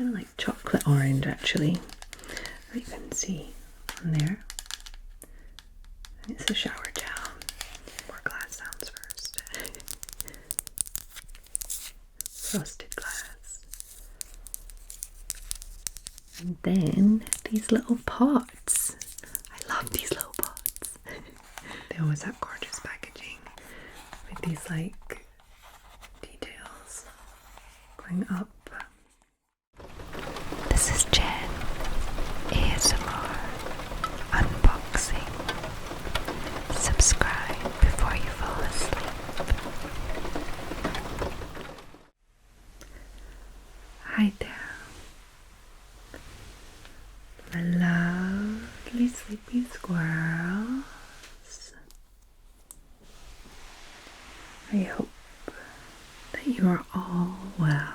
kind of like chocolate orange actually, that you can see on there. And it's a shower gel. More glass sounds first. Frosted glass. And then these little pots. I love these little pots. They always have gorgeous packaging with these like details going up. This is Jen ASMR unboxing. Subscribe before you fall asleep. Hi there, my lovely sleepy squirrels. I hope that you are all well.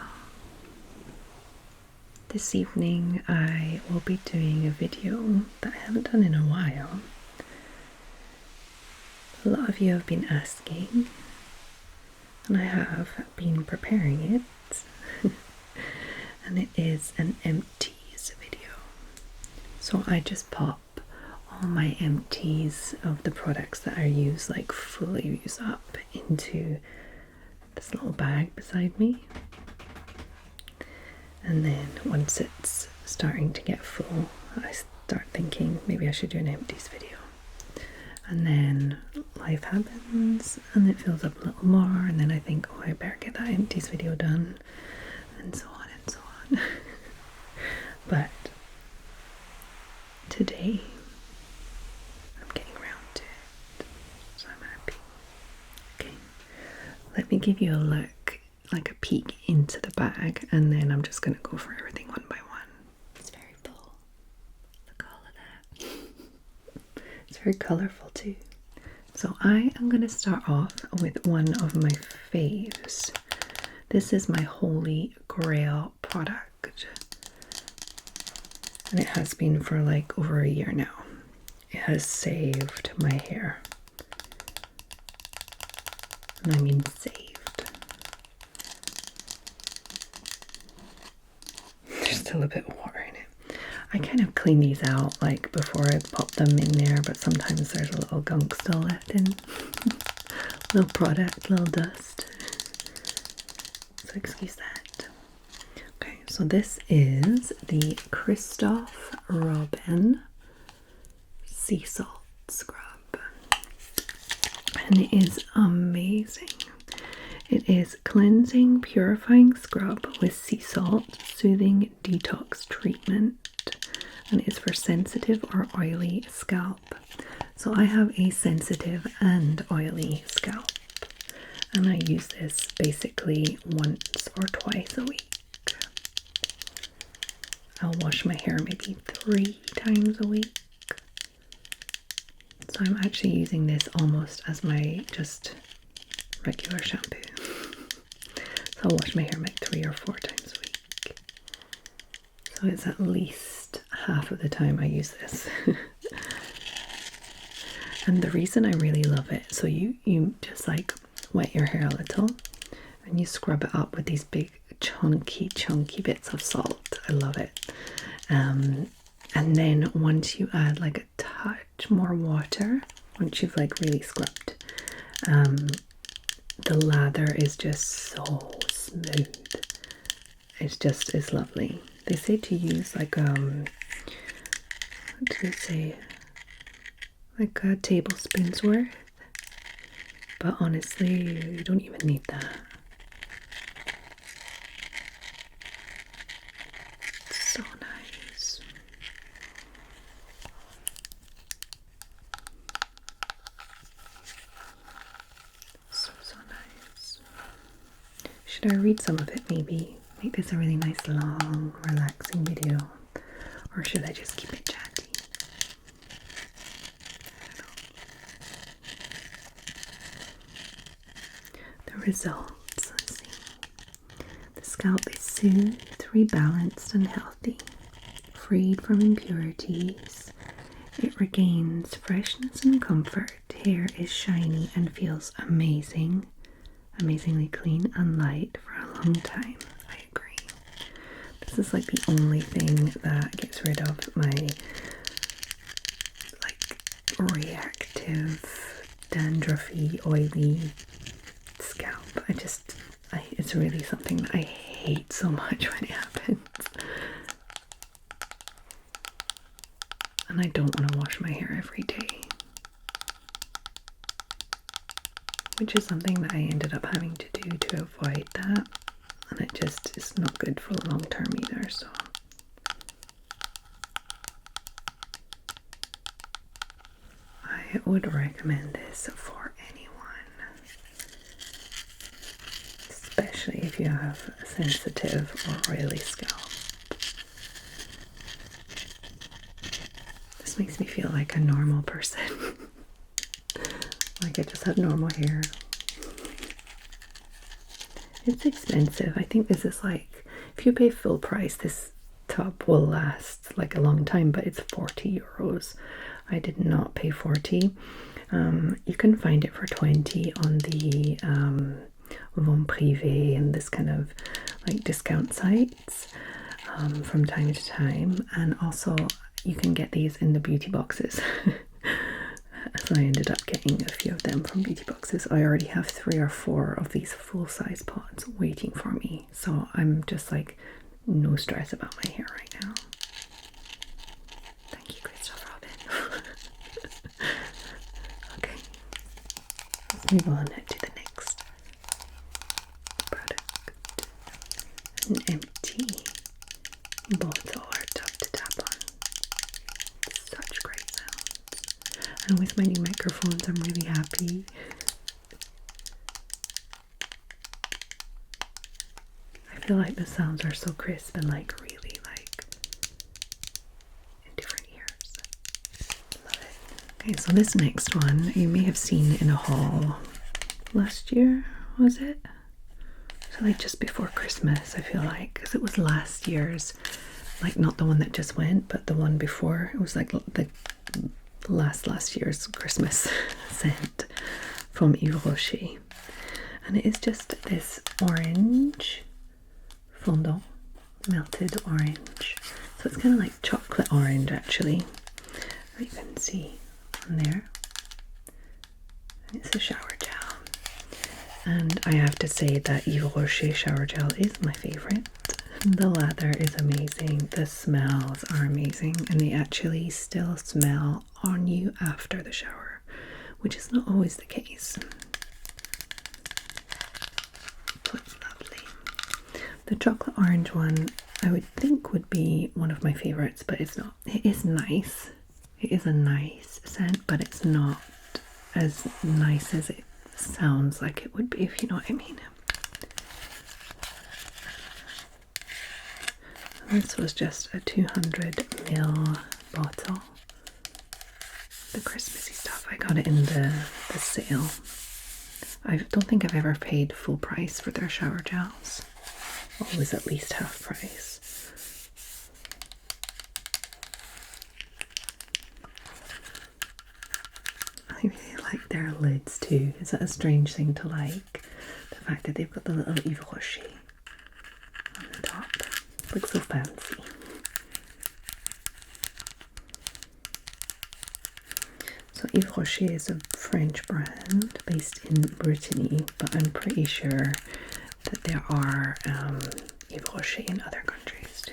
This evening I will be doing a video that I haven't done in a while. A lot of you have been asking, and I have been preparing it. And it is an empties video. So I just pop all my empties of the products that I use, like fully use up, into this little bag beside me. And then once it's starting to get full, I start thinking maybe I should do an empties video. And then life happens and it fills up a little more, and then I think, oh, I better get that empties video done, and so on and so on. But today I'm getting around to it, so I'm happy. Okay, let me give you a look, like a peek into the bag, and then I'm just going to go for everything one by one. It's very full. Look at all of that. It's very colourful too. So I am going to start off with one of my faves. This is my holy grail product, and it has been for like over a year now. It has saved my hair, and I mean saved. There's still a bit of water in it. I kind of clean these out like before I pop them in there, but sometimes there's a little gunk still left in. Little product, little dust. So excuse that. Okay, so this is the Christoph Robin Sea Salt Scrub. And it is amazing. It is cleansing, purifying scrub with sea salt, soothing detox treatment, and it is for sensitive or oily scalp. So I have a sensitive and oily scalp, and I use this basically once or twice a week. I'll wash my hair maybe 3 times a week. So I'm actually using this almost as my just regular shampoo. So I'll wash my hair like 3 or 4 times a week. So it's at least half of the time I use this. And the reason I really love it, so you just like wet your hair a little and you scrub it up with these big chunky bits of salt. I love it. And then once you add like a touch more water, once you've like really scrubbed, the lather is just so smooth. It's lovely. They say to use like what do they say? Like a tablespoon's worth. But honestly, you don't even need that. It's so nice. So nice. Should I read some of it maybe? Make this a really nice long relaxing video, or should I just keep it chatty? I don't know. The results, let's see. The scalp is soothed, rebalanced and healthy, freed from impurities. It regains freshness and comfort. Hair is shiny and feels amazingly clean and light for a long time. I agree. This is like the only thing that gets rid of my like reactive, dandruffy, oily scalp. It's really something that I hate so much when it happens. And I don't want to wash my hair every day. Which is something that I ended up having to do to avoid that. And it just is not good for the long term either, so. I would recommend this for anyone. Especially if you have a sensitive or oily scalp. This makes me feel like a normal person. Like I just have normal hair. It's expensive. I think this is like, if you pay full price, this tub will last like a long time, but it's 40 euros. I did not pay 40. You can find it for 20 on the Vente Privée and this kind of like discount sites from time to time. And also you can get these in the beauty boxes. So I ended up getting a few of them from beauty boxes. I already have 3 or 4 of these full-size pots waiting for me. So I'm just like no stress about my hair right now. Thank you, Christoph Robin. Okay, let's move on to the next product. An empty bottle or tub to tap on. Such great sounds. And with my new microphones, I'm really happy. I feel like the sounds are so crisp and like really like in different ears. Love it. Okay, so this next one you may have seen in a haul last year, was it? So like just before Christmas, I feel like, because it was last year's, like not the one that just went, but the one before. It was like the last year's Christmas scent from Yves Rocher, and it is just this orange fondant, melted orange. So it's kind of like chocolate orange actually. You can see on there. And it's a shower gel, and I have to say that Yves Rocher shower gel is my favorite. The lather is amazing, the smells are amazing, and they actually still smell on you after the shower, which is not always the case. So it's lovely. The chocolate orange one I would think would be one of my favorites, but it's not. It is nice. It is a nice scent, but it's not as nice as it sounds like it would be, if you know what I mean. This was just a 200ml bottle. The Christmassy stuff. I got it in the sale. I don't think I've ever paid full price for their shower gels. Always at least half price. I really like their lids too. Is that a strange thing to like? The fact that they've got the little Yves Rocher on the top. Looks so fancy. So Yves Rocher is a French brand based in Brittany, but I'm pretty sure that there are Yves Rocher in other countries too.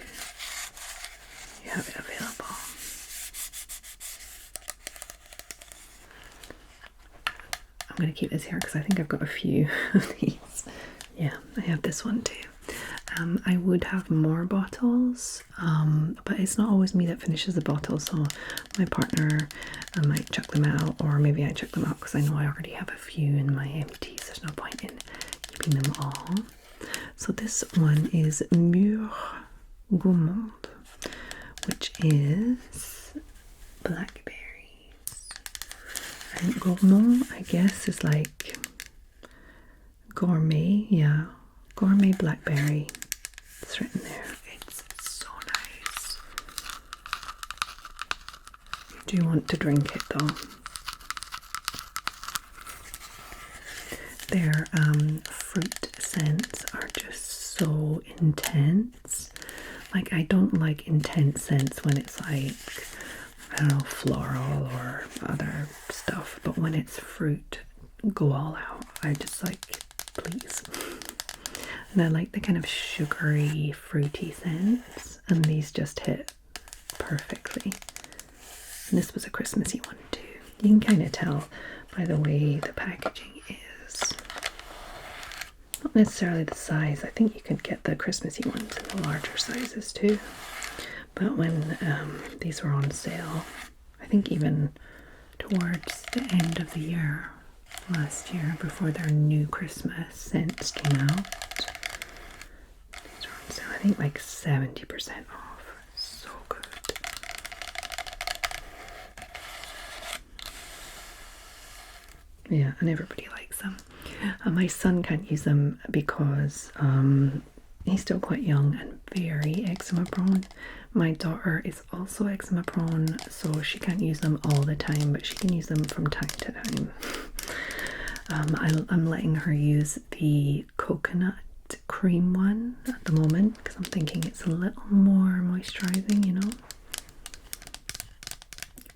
You have it available. I'm going to keep this here because I think I've got a few of these. Yeah, I have this one too. I would have more bottles, but it's not always me that finishes the bottle, so my partner might chuck them out, or maybe I chuck them out because I know I already have a few in my empties. There's no point in keeping them all. So this one is Mûr Gourmand, which is blackberries. And gourmand, I guess, is like gourmet, yeah. Gourmet blackberry. It's written there. It's so nice. Do you want to drink it though? Their fruit scents are just so intense. Like, I don't like intense scents when it's like, I don't know, floral or other stuff, but when it's fruit, go all out. I just like, please. And I like the kind of sugary, fruity scents, and these just hit perfectly. And this was a Christmassy one too. You can kind of tell by the way the packaging is. Not necessarily the size. I think you could get the Christmassy ones in the larger sizes too. But when these were on sale, I think even towards the end of the year, last year, before their new Christmas scents came out, these were on sale, I think like 70% off. So good. Yeah, and everybody likes them. My son can't use them because he's still quite young and very eczema prone. My daughter is also eczema prone, so she can't use them all the time, but she can use them from time to time. I'm letting her use the coconut cream one at the moment because I'm thinking it's a little more moisturizing, you know.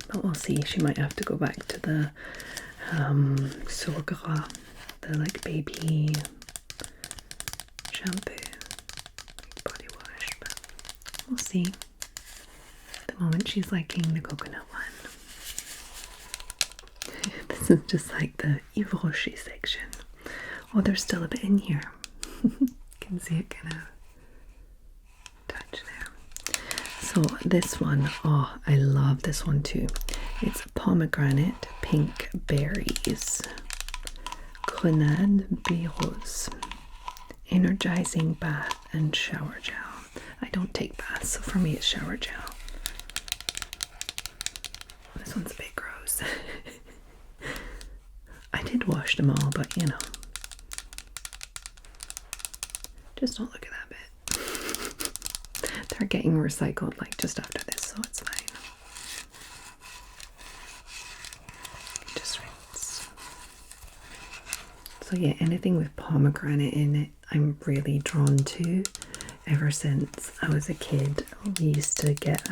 But we'll see. She might have to go back to the Surgras, the like baby shampoo, like body wash, but we'll see. At the moment she's liking the coconut one. This is just like the Yves Rocher section. Oh, there's still a bit in here. You can see it kind of touch there. So this one, oh, I love this one too. It's pomegranate pink berries, grenade berrose, energizing bath and shower gel. I don't take baths, so for me it's shower gel. This one's a bit gross. I did wash them all, but you know, just don't look at that bit. They're getting recycled like just after this, so it's fine. Just rinse. So yeah, anything with pomegranate in it, I'm really drawn to. Ever since I was a kid, we used to get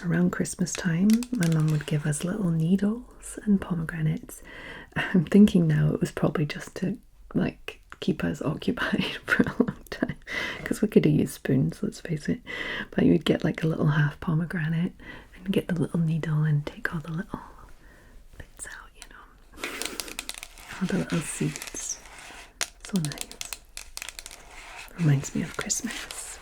around Christmas time, my mum would give us little needles and pomegranates. I'm thinking now it was probably just to like keep us occupied for a long time, because we could have used spoons, let's face it. But you would get like a little half pomegranate and get the little needle and take all the little bits out, you know, all the little seeds. So nice. Reminds me of Christmas.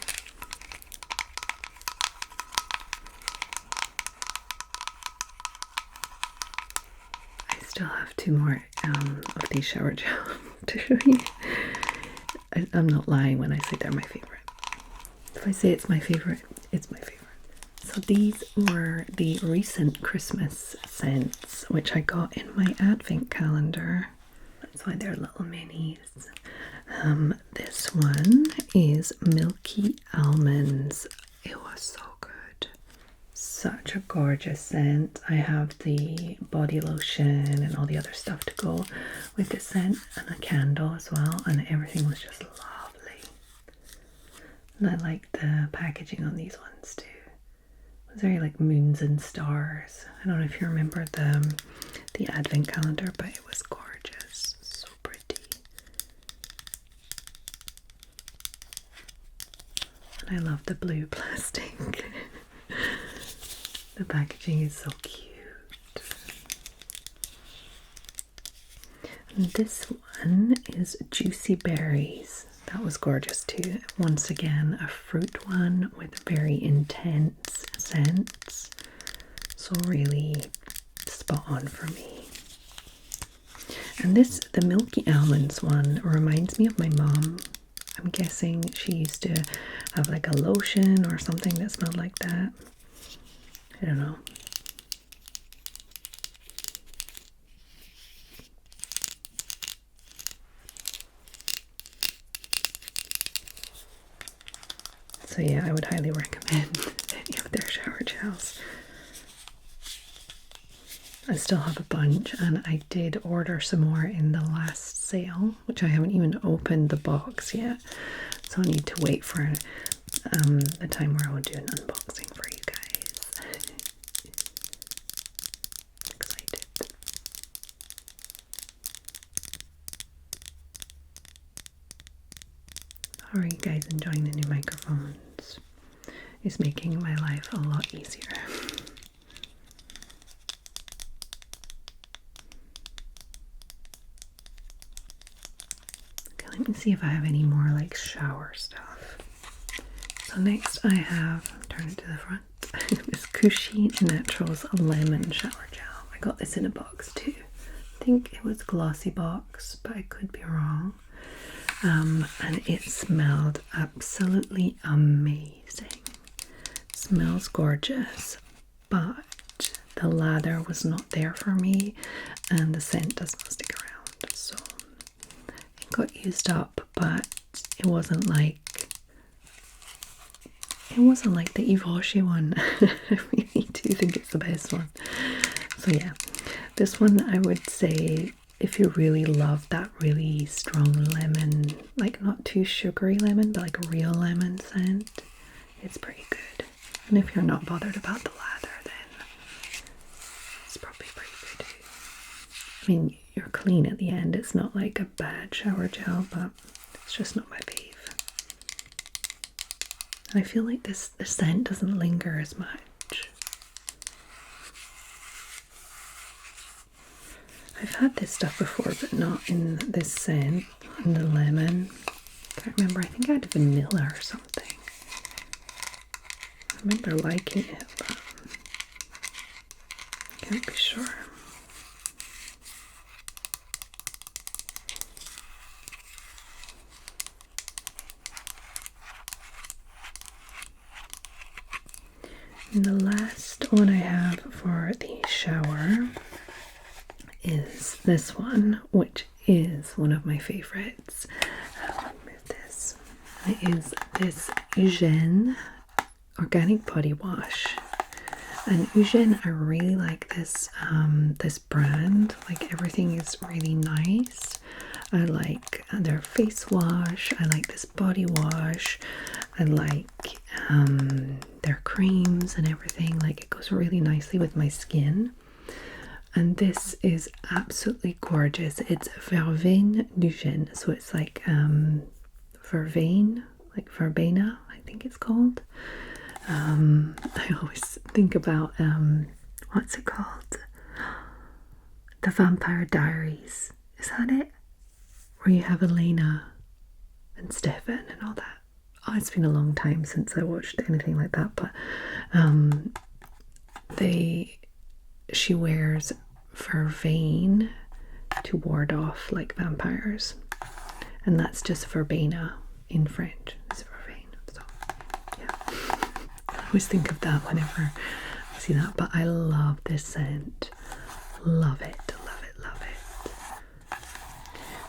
I still have 2 more of these shower gel to show you. I'm not lying when I say they're my favorite. If I say it's my favorite, it's my favorite. So these were the recent Christmas scents, which I got in my advent calendar. That's why they're little minis. This one is Milky Almonds. It was so good. Such a gorgeous scent. I have the body lotion and all the other stuff to go with the scent, and a candle as well, and everything was just lovely. And I like the packaging on these ones too. It was very like moons and stars. I don't know if you remember the advent calendar, but it was gorgeous. So pretty. And I love the blue plastic. The packaging is so cute. And this one is Juicy Berries. That was gorgeous too. Once again, a fruit one with very intense scents. So really spot on for me. And the Milky Almonds one reminds me of my mom. I'm guessing she used to have like a lotion or something that smelled like that. I don't know. So yeah, I would highly recommend any of their shower gels. I still have a bunch, and I did order some more in the last sale, which I haven't even opened the box yet. So I need to wait for a time where I will do an unboxing for you guys. Excited. How are you guys enjoying the new microphones? It's making my life a lot easier. Okay, let me see if I have any more like shower stuff. So next I have, turn it to the front, this Cushy Naturals Lemon Shower Gel. I got this in a box too. I think it was glossy box, but I could be wrong. And it smelled absolutely amazing. Smells gorgeous, but the lather was not there for me and the scent does not stick around. So it got used up, but it wasn't like the Givenchy one. I really do think it's the best one. So yeah, this one I would say if you really love that really strong lemon, like not too sugary lemon, but like a real lemon scent, it's pretty good. And if you're not bothered about the lather, then it's probably pretty good too. I mean, you're clean at the end. It's not like a bad shower gel, but it's just not my fave. And I feel like the scent doesn't linger as much. I've had this stuff before, but not in this scent, in the lemon. Can't remember, I think I had vanilla or something. I remember liking it, but I can't be sure. And the last one I have for the shower is this one, which is one of my favorites. I'll move this. It is this Eugène organic body wash. And Eugène, I really like this this brand. Like everything is really nice. I like their face wash. I like this body wash. I like their creams and everything. Like it goes really nicely with my skin. And this is absolutely gorgeous. It's Verveine d'Eugène. So it's like verveine, like verbena, I think it's called. I always think about what's it called? The Vampire Diaries. Is that it? Where you have Elena and Stefan and all that. Oh, it's been a long time since I watched anything like that, but she wears vervain to ward off like vampires, and that's just verbena in French. It's vervain. So yeah, I always think of that whenever I see that. But I love this scent. Love it, love it, love it.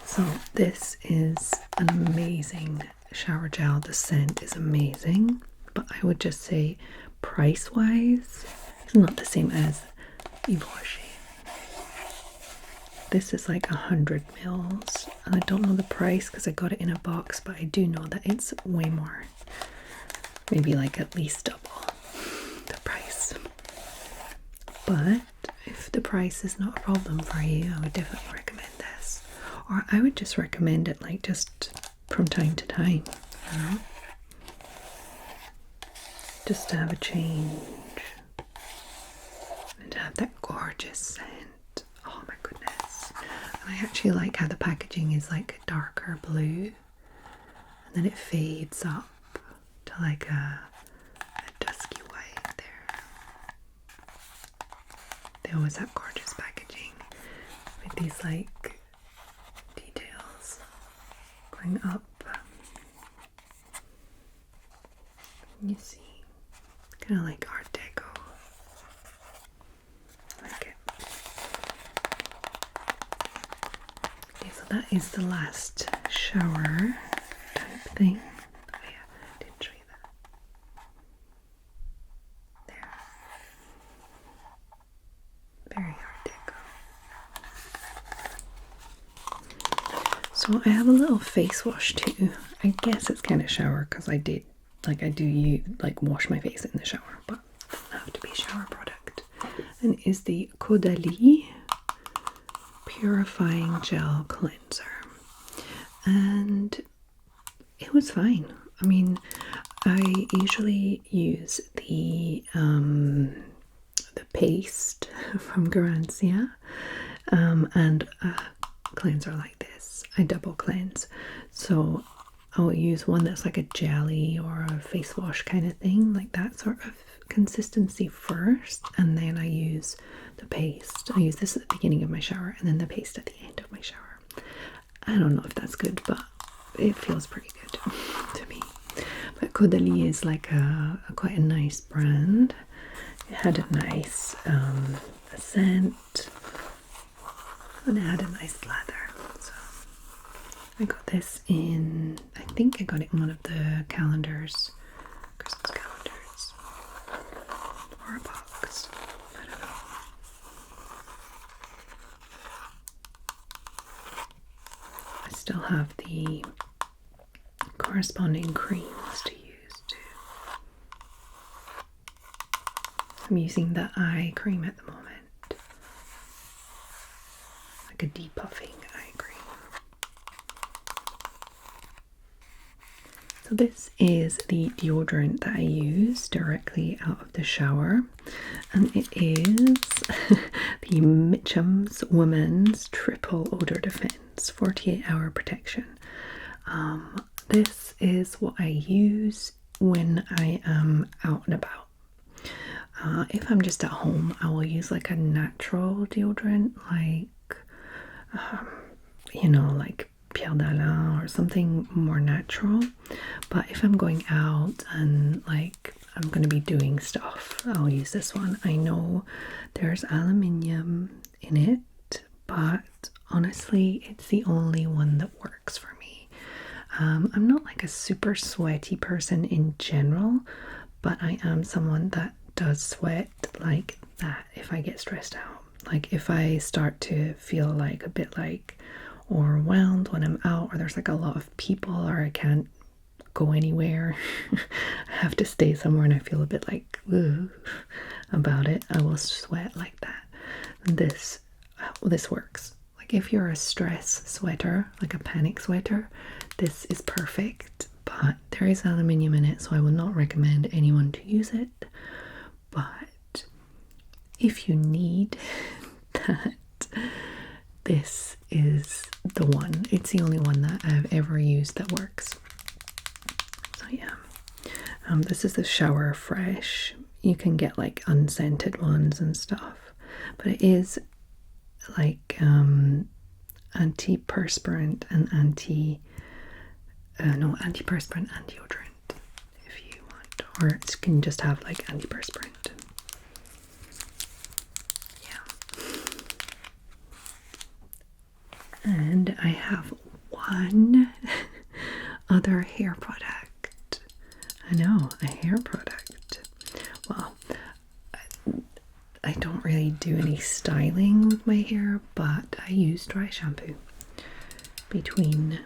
So this is an amazing shower gel. The scent is amazing, but I would just say price wise it's not the same as Givenchy. This is like 100 mils, and I don't know the price because I got it in a box, but I do know that it's way more, maybe like at least double the price. But if the price is not a problem for you, I would definitely recommend this. Or I would just recommend it like just from time to time, you know? Just to have a change and to have that gorgeous scent. Oh my goodness. And I actually like how the packaging is like a darker blue and then it fades up to like a dusky white there. They always have gorgeous packaging with these like details going up. You see, kind of like Art Deco. I like it. Okay, so that is the last shower type thing. Oh yeah, I didn't show you that. There. Very Art Deco. So I have a little face wash too. I guess it's kind of shower because I did like I do like wash my face in the shower, but it doesn't have to be a shower product. And is the Caudalie Purifying Gel Cleanser. And it was fine. I mean, I usually use the paste from Garancia and a cleanser like this. I double cleanse. So I'll use one that's like a jelly or a face wash kind of thing, like that sort of consistency first, and then I use the paste. I use this at the beginning of my shower and then the paste at the end of my shower. I don't know if that's good, but it feels pretty good to me. But Caudalie is like a quite a nice brand. It had a nice scent, and it had a nice lather. So I got this in, I think I got it in one of the calendars, Christmas calendars, or a box. I don't know. I still have the corresponding creams to use too. I'm using the eye cream at the moment, like a depuffing eye cream. So this is the deodorant that I use directly out of the shower, and it is the Mitchum's Woman's Triple Odor Defense 48-hour protection. This is what I use when I am out and about. If I'm just at home, I will use like a natural deodorant, like, like Pierre d'Alain or something more natural. But if I'm going out and like I'm going to be doing stuff, I'll use this one. I know there's aluminium in it, but honestly, it's the only one that works for me. I'm not like a super sweaty person in general, but I am someone that does sweat like that if I get stressed out. Like if I start to feel like a bit like overwhelmed when I'm out, or there's like a lot of people, or I can't go anywhere, I have to stay somewhere and I feel a bit like about it, I will sweat like that. This works. Like if you're a stress sweater, like a panic sweater, this is perfect, but there is aluminium in it, so I will not recommend anyone to use it. But if you need that, this is the one. It's the only one that I've ever used that works. So yeah, this is the Shower Fresh. You can get like unscented ones and stuff, but it is like antiperspirant and antiperspirant and deodorant if you want, or it can just have like antiperspirant. And I have one other hair product. I know, a hair product. Well, I don't really do any styling with my hair, but I use dry shampoo between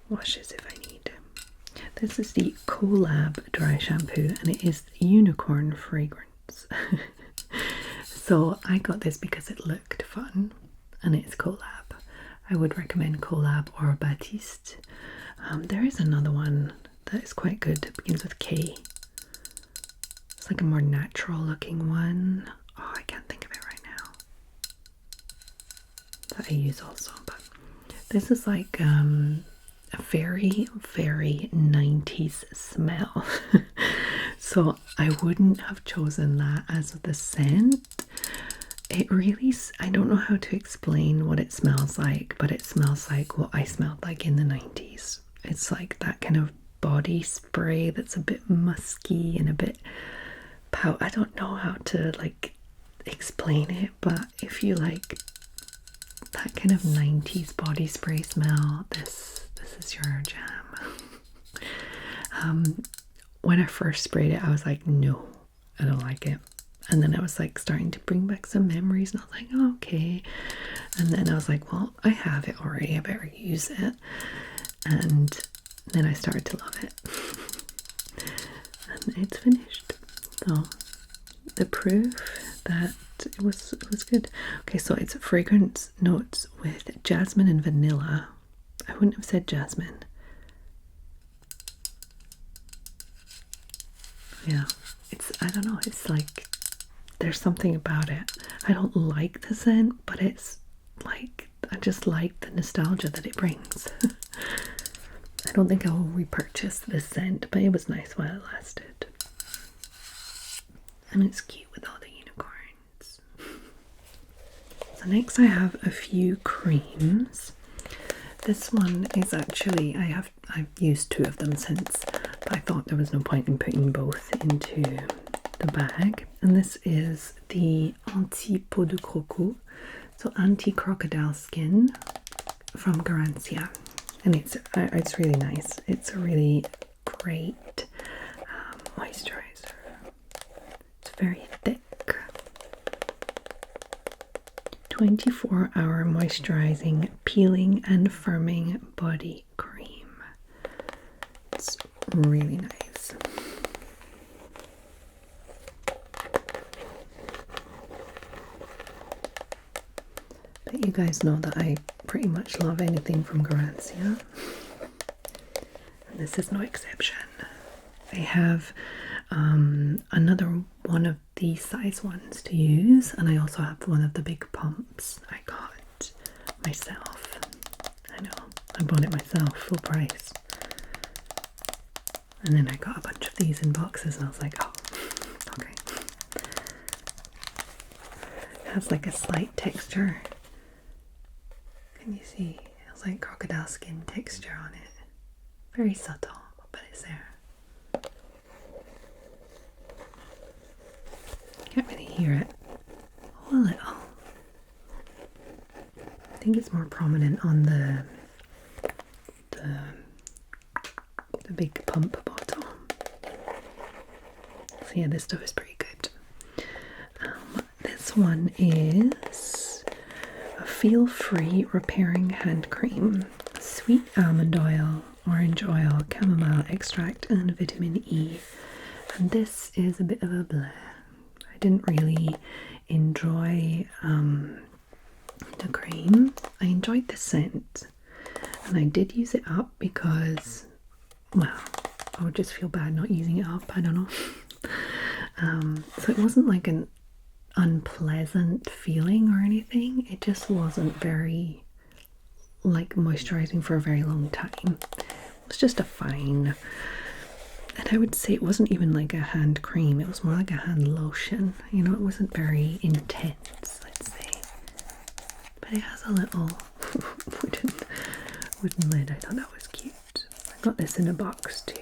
washes if I need. This is the Collab dry shampoo, and it is unicorn fragrance. So I got this because it looked fun. And it's Collab. I would recommend Collab or Baptiste. There is another one that is quite good. It begins with K. It's like a more natural looking one. Oh, I can't think of it right now. That I use also. But this is like a very, very 90s smell. So I wouldn't have chosen that as the scent. It really, I don't know how to explain what it smells like, but it smells like what I smelled like in the 90s. It's like that kind of body spray that's a bit musky and a bit I don't know how to like explain it, but if you like that kind of 90s body spray smell, this is your jam. When I first sprayed it, I was like, no, I don't like it. And then I was like starting to bring back some memories, and I was like, oh, okay. And then I was like, well, I have it already, I better use it. And then I started to love it. and it's finished. So the proof that it was good. Okay, so it's fragrance notes with jasmine and vanilla. I wouldn't have said jasmine. Yeah, I don't know, it's like there's something about it. I don't like the scent, but it's like, I just like the nostalgia that it brings. I don't think I will repurchase this scent, but it was nice while it lasted. And it's cute with all the unicorns. So next I have a few creams. This one is actually, I've used 2 of them since, but I thought there was no point in putting both into the bag. And this is the Anti-Peau de Croco, so anti-crocodile skin from Garancia. And it's really nice. It's a really great moisturizer. It's very thick. 24-hour moisturizing, peeling and firming body cream. It's really nice. But you guys know that I pretty much love anything from Garancia, and this is no exception. I have another one of these size ones to use, and I also have one of the big pumps I got myself. I know, I bought it myself, full price. And then I got a bunch of these in boxes, and I was like, oh, okay. It has like a slight texture. Can you see? It has like crocodile skin texture on it. Very subtle, but it's there. Can't really hear it. Oh, a little. I think it's more prominent on the big pump bottle. So yeah, this stuff is pretty good. This one is a feel-free repairing hand cream. Sweet almond oil, orange oil, chamomile extract and vitamin E. And this is a bit of a bleh. I didn't really enjoy the cream. I enjoyed the scent, and I did use it up because, well, I would just feel bad not using it up. I don't know. So it wasn't like an unpleasant feeling or anything. It just wasn't very like moisturizing for a very long time. It was just a fine. And I would say it wasn't even like a hand cream, it was more like a hand lotion. You know, it wasn't very intense, let's say. But it has a little wooden lid. I thought that was cute. I got this in a box too.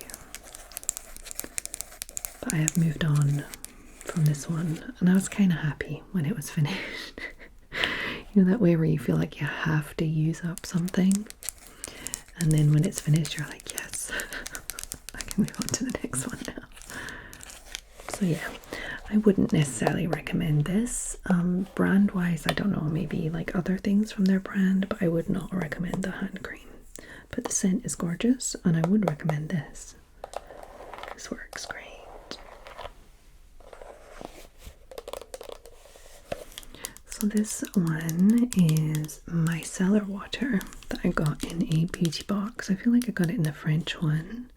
But I have moved on from this one, and I was kind of happy when it was finished. You know that way where you feel like you have to use up something, and then when it's finished you're like, yes. I can move on to the next one now. So yeah, I wouldn't necessarily recommend this. Brand wise, I don't know, maybe like other things from their brand, but I would not recommend the hand cream. But the scent is gorgeous, and I would recommend this. This works great. So this one is Micellar Water that I got in a beauty box. I feel like I got it in the French one.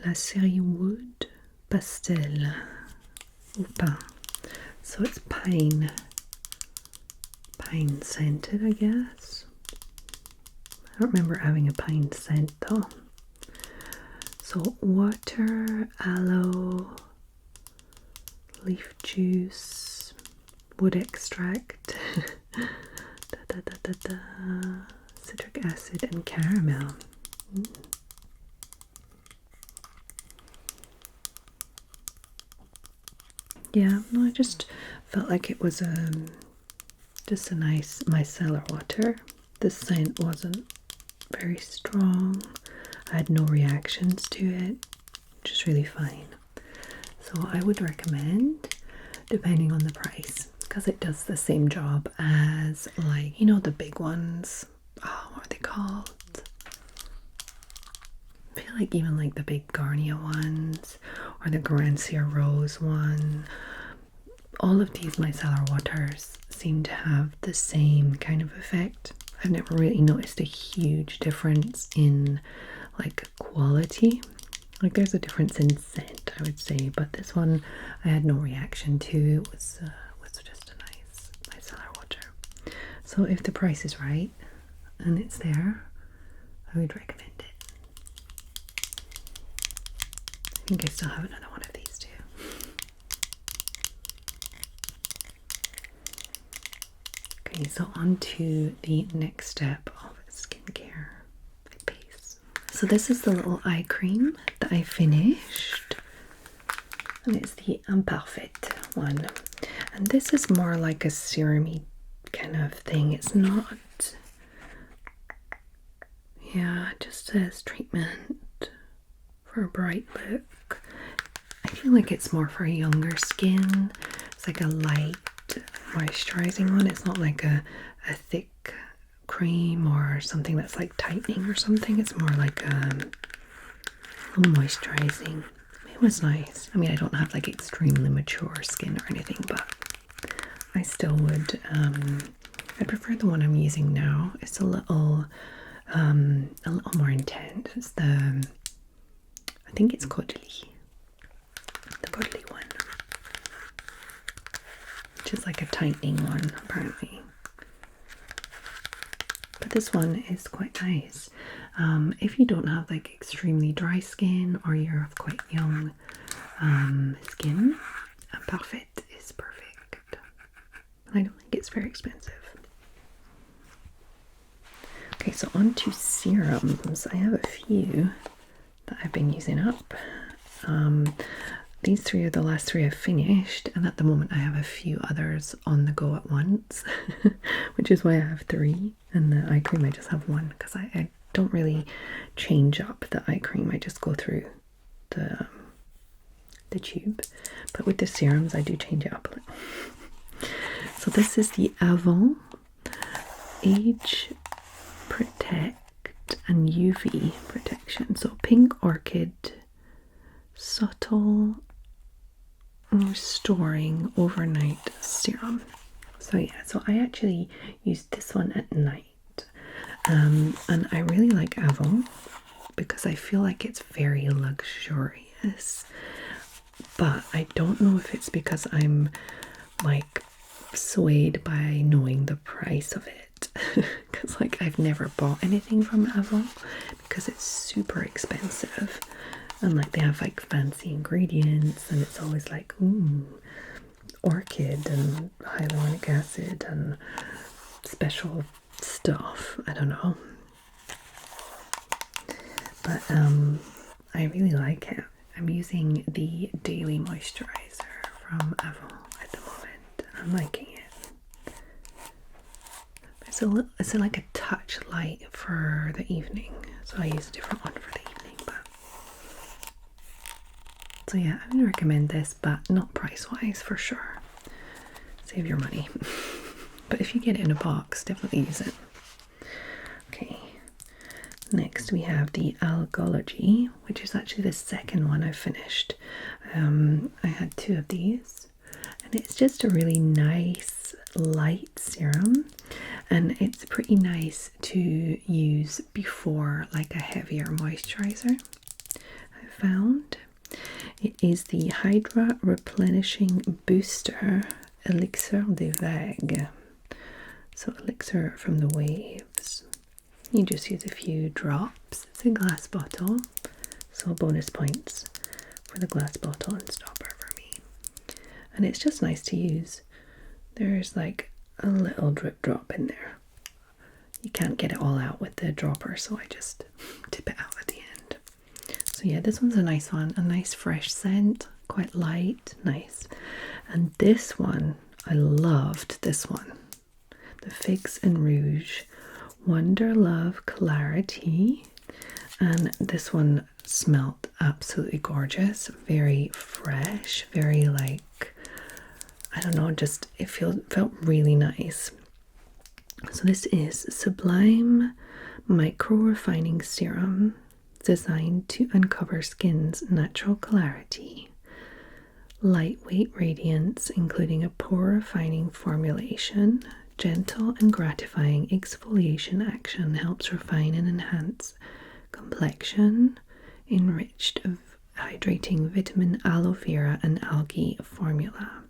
La Série Wood Pastel ou Pain. So it's pine scented, I guess. I don't remember having a pine scent though. So water, aloe, leaf juice, wood extract, citric acid and caramel. Yeah, no, I just felt like it was just a nice micellar water. The scent wasn't very strong. I had no reactions to it, which is really fine. So I would recommend, depending on the price, because it does the same job as, like, you know, the big ones. Oh, what are they called? I feel like even like the big Garnier ones or the Grancia Rose one, all of these micellar waters seem to have the same kind of effect. I've never really noticed a huge difference in like quality. Like there's a difference in scent, I would say, but this one I had no reaction to. It was just a nice micellar water. So if the price is right and it's there, I would recommend it. I think I still have another one of these too. Okay, so on to the next step of skincare base. So this is the little eye cream that I finished, and it's the Imparfait one. And this is more like a serum-y kind of thing. It's not, yeah, it just says treatment for a bright look. I feel like it's more for younger skin. It's like a light moisturizing one. It's not like a thick cream or something that's like tightening or something. It's more like moisturizing. It was nice. I mean, I don't have like extremely mature skin or anything, but I still would I prefer the one I'm using now. It's a little more intense. It's the, I think it's Caudalie, the Caudalie one, which is like a tightening one apparently. But this one is quite nice. If you don't have like extremely dry skin or you're of quite young skin, Imparfait is perfect. And I don't think it's very expensive. Okay, so on to serums. I have a few that I've been using up. These three are the last three I've finished, and at the moment I have a few others on the go at once, which is why I have three, and the eye cream I just have one, because I don't really change up the eye cream. I just go through the tube, but with the serums I do change it up a little. So this is the Avon Age Protect and UV Protection. So Pink Orchid Subtle Restoring Overnight Serum. So yeah, so I actually used this one at night. And I really like Avon because I feel like it's very luxurious. But I don't know if it's because I'm like swayed by knowing the price of it. Because like I've never bought anything from Avon because it's super expensive. And like they have like fancy ingredients and it's always like, orchid and hyaluronic acid and special stuff. I don't know. But I really like it. I'm using the Daily Moisturizer from Avon at the moment and I'm liking it. It's like a touch light for the evening. So I use a different one for the evening, but so yeah, I would recommend this, but not price-wise for sure. Save your money. But if you get it in a box, definitely use it. Okay. Next we have the Algology, which is actually the second one I finished. I had two of these, and it's just a really nice light serum, and it's pretty nice to use before like a heavier moisturizer, I found. It is the Hydra Replenishing Booster Elixir des Vagues. So elixir from the waves. You just use a few drops. It's a glass bottle, so bonus points for the glass bottle and stopper for me. And it's just nice to use. There's like a little drip drop in there. You can't get it all out with the dropper, so I just tip it out at the end. So yeah, this one's a nice one, a nice fresh scent, quite light, nice. And this one, I loved this one. The Figs and Rouge Wonder Love Clarity, and this one smelled absolutely gorgeous, very fresh, very like, I don't know, just it felt really nice. So this is Sublime Micro Refining Serum. designed to uncover skin's natural clarity. Lightweight radiance, including a pore refining formulation, gentle and gratifying exfoliation action helps refine and enhance complexion, enriched of hydrating vitamin aloe vera and algae formula.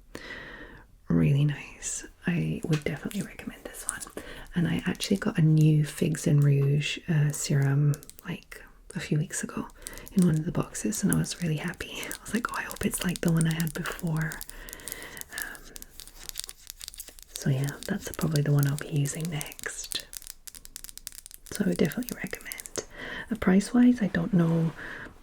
Really nice. I would definitely recommend this one. And I actually got a new Figs and Rouge serum like a few weeks ago in one of the boxes, and I was really happy. I was like, oh, I hope it's like the one I had before. So yeah, that's probably the one I'll be using next. So I would definitely recommend. Price wise, I don't know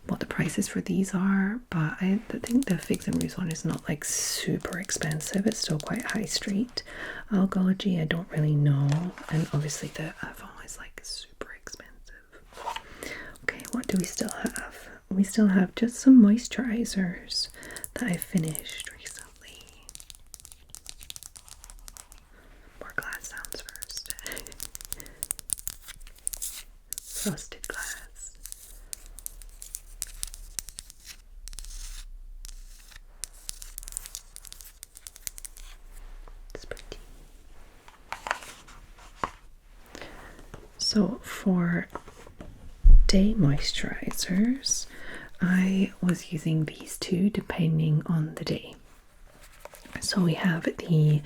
what the prices for these are, but I think the Figs and Rouge one is not like super expensive. It's still quite high street. Algology, I don't really know, and obviously the Avon is like super expensive. Okay, what do we still have? We still have just some moisturizers that I finished recently. More glass sounds first. Frosted glass. So for day moisturizers, I was using these two depending on the day. So we have the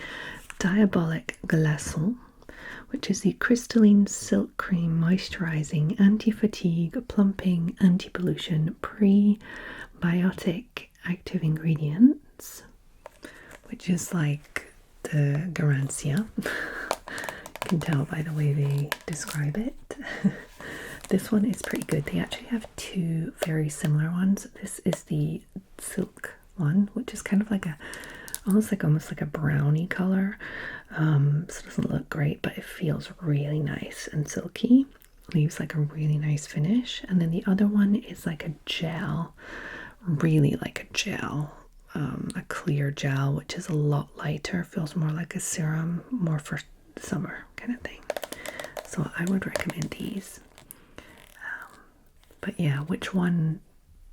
Diabolic Glaçon, which is the crystalline silk cream moisturizing, anti-fatigue, plumping, anti-pollution, prebiotic active ingredients, which is like the Garancia. You can tell by the way they describe it. This one is pretty good. They actually have two very similar ones. This is the silk one, which is kind of like almost like a brownie color. So it doesn't look great, but it feels really nice and silky. Leaves like a really nice finish. And then the other one is like a gel, really like a gel, a clear gel, which is a lot lighter. Feels more like a serum, more for summer kind of thing. So I would recommend these. But yeah, which one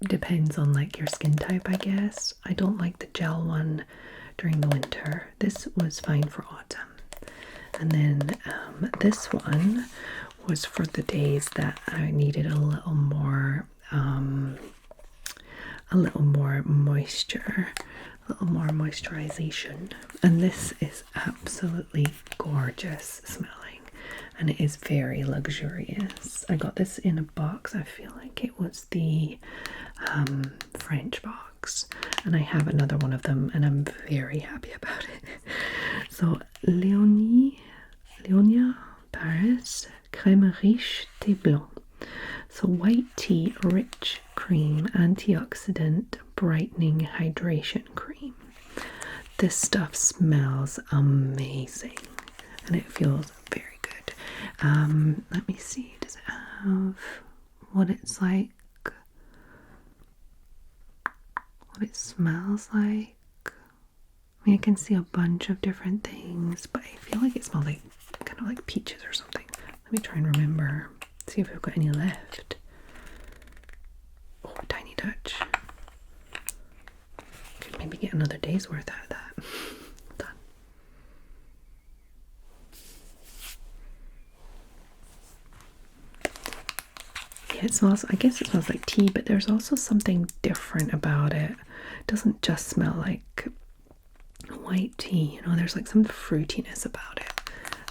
depends on like your skin type, I guess. I don't like the gel one during the winter. This was fine for autumn. And then this one was for the days that I needed a little more moisture, a little more moisturization. And this is absolutely gorgeous smelling, and it is very luxurious. I got this in a box. I feel like it was the French box, and I have another one of them, and I'm very happy about it. So Leonia Paris Crème Riche Thé Blanc. So white tea, rich cream, antioxidant, brightening hydration cream. This stuff smells amazing, and it feels very good. Let me see, does it have what it's like, what it smells like? I mean, I can see a bunch of different things, but I feel like it smells like kind of like peaches or something. Let me try and remember, see if we've got any left. Oh, tiny touch. Could maybe get another day's worth out of that. Done. Yeah, it smells, I guess it smells like tea, but there's also something different about it. It doesn't just smell like white tea, you know, there's like some fruitiness about it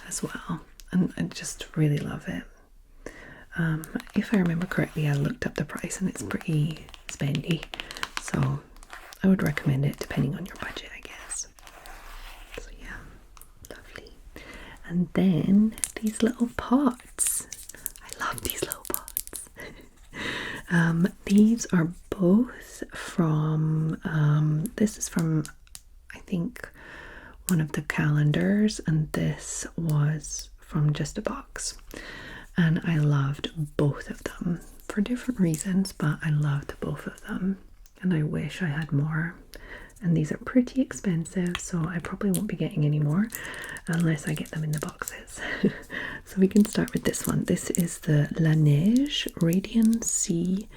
as well, and I just really love it. If I remember correctly, I looked up the price and it's pretty spendy, so I would recommend it depending on your budget, I guess. So yeah, lovely. And then these little pots. I love these little pots. These are both from, this is from, I think, one of the calendars, and this was from just a box. And I loved both of them for different reasons, but I loved both of them, and I wish I had more. and these are pretty expensive, so I probably won't be getting any more unless I get them in the boxes. So we can start with this one. This is the La Neige Radiant C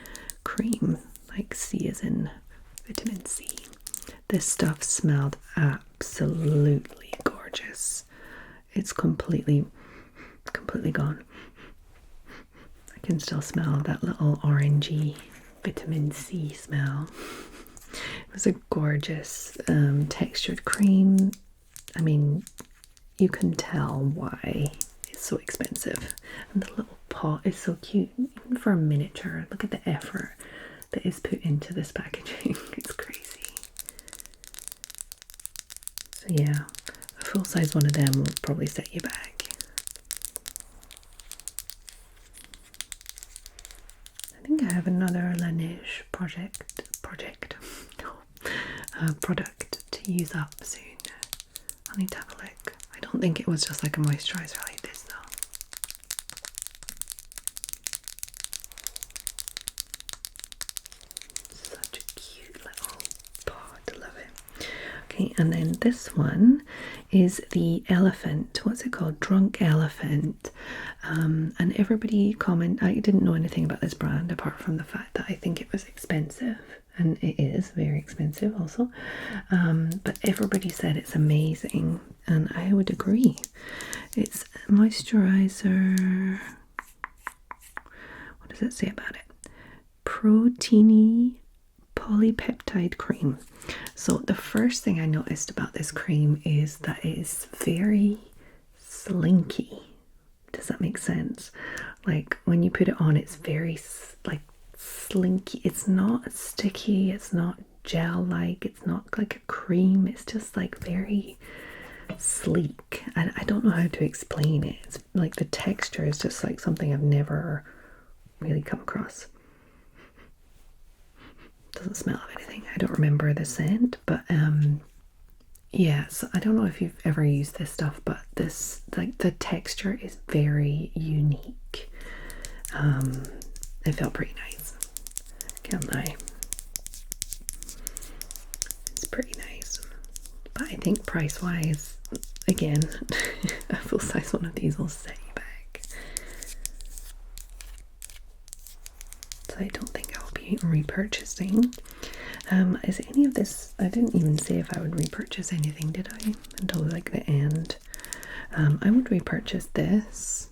Cream, like C as in vitamin C. This stuff smelled absolutely gorgeous. It's completely gone. I can still smell that little orangey vitamin C smell. It was a gorgeous textured cream. I mean, you can tell why it's so expensive. And the little pot is so cute, even for a miniature. Look at the effort that is put into this packaging. It's crazy. So yeah, a full size one of them will probably set you back. I think I have another La Neige product to use up soon. I'll need to have a look. I don't think it was just like a moisturizer like this though. Such a cute little pot, I love it. Okay, and then this one is the elephant. What's it called? Drunk Elephant. And everybody I didn't know anything about this brand apart from the fact that I think it was expensive, and it is very expensive also. But everybody said it's amazing, and I would agree. It's a moisturizer. What does it say about it? Proteiny polypeptide cream. So the first thing I noticed about this cream is that it is very slinky. Does that make sense? Like when you put it on, it's very like slinky. It's not sticky, it's not gel-like, it's not like a cream. It's just like very sleek. I don't know how to explain it. It's like the texture is just like something I've never really come across. Doesn't smell of anything. I don't remember the scent, but yeah, so I don't know if you've ever used this stuff, but this, like, the texture is very unique. It felt pretty nice, can't lie. It's pretty nice, but I think price wise, again, a full size one of these will set you back. So I don't think I'll be repurchasing. Is any of this, I didn't even say if I would repurchase anything, did I? Until like the end. I would repurchase this,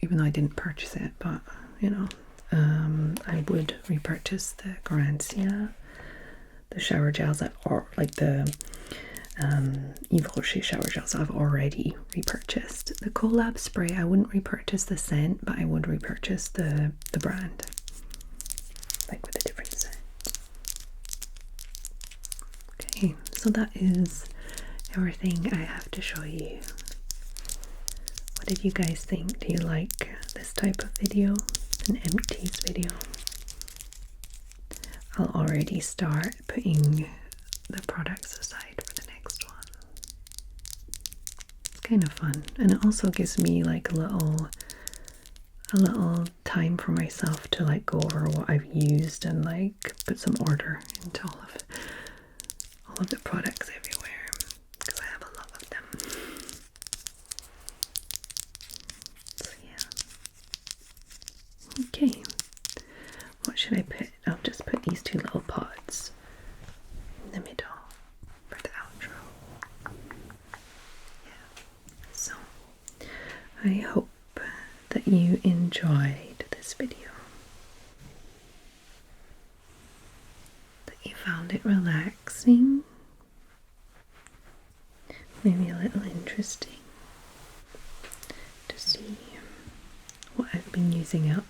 even though I didn't purchase it, but you know, I would repurchase the Garancia, the shower gels or like the Yves Rocher shower gels I've already repurchased. The Collab spray, I wouldn't repurchase the scent, but I would repurchase the brand, like with a different scent. Okay, so that is everything I have to show you. What did you guys think? Do you like this type of video? An empties video? I'll already start putting the products aside for the next one. It's kind of fun, and it also gives me like a little time for myself to like go over what I've used and like put some order into all of the products everywhere, because I have a lot of them. So yeah. Okay. What should I put? I'll just put these two little pods in the middle for the outro. Yeah. So I hope that you enjoyed this video, that you found it relaxing, maybe a little interesting to see what I've been using up.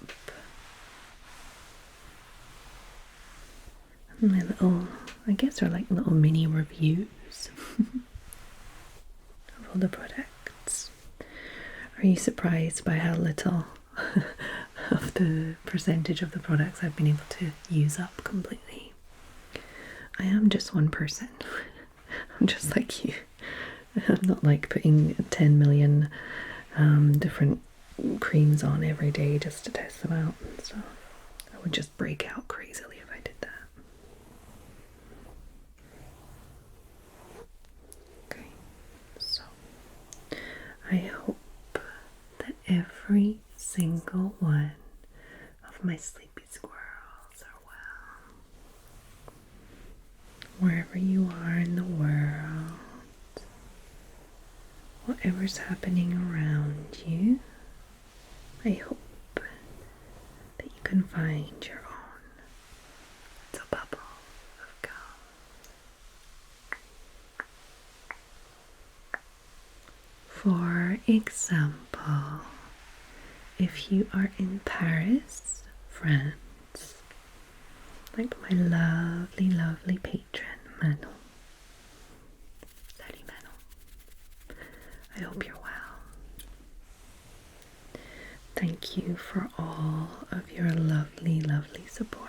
And my little, I guess they're like little mini reviews of all the products. Are you surprised by how little of the percentage of the products I've been able to use up completely? I am just one person. I'm just like you. I'm not like putting 10 million different creams on every day just to test them out and stuff. I would just break out crazily if I did that. I hope that every single one of my sleepy squirrels are well. Wherever you are in the world, whatever's happening around you, I hope that you can find your own little bubble of calm. For example, if you are in Paris, France, like my lovely, lovely patron, Manon. Salut Manon. I hope you're well. Thank you for all of your lovely, lovely support.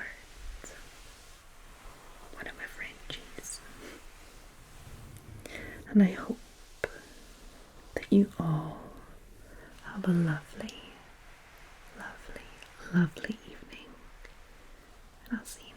One of my Frenchies. And I hope that you all have a lovely, lovely, lovely evening. And I'll see you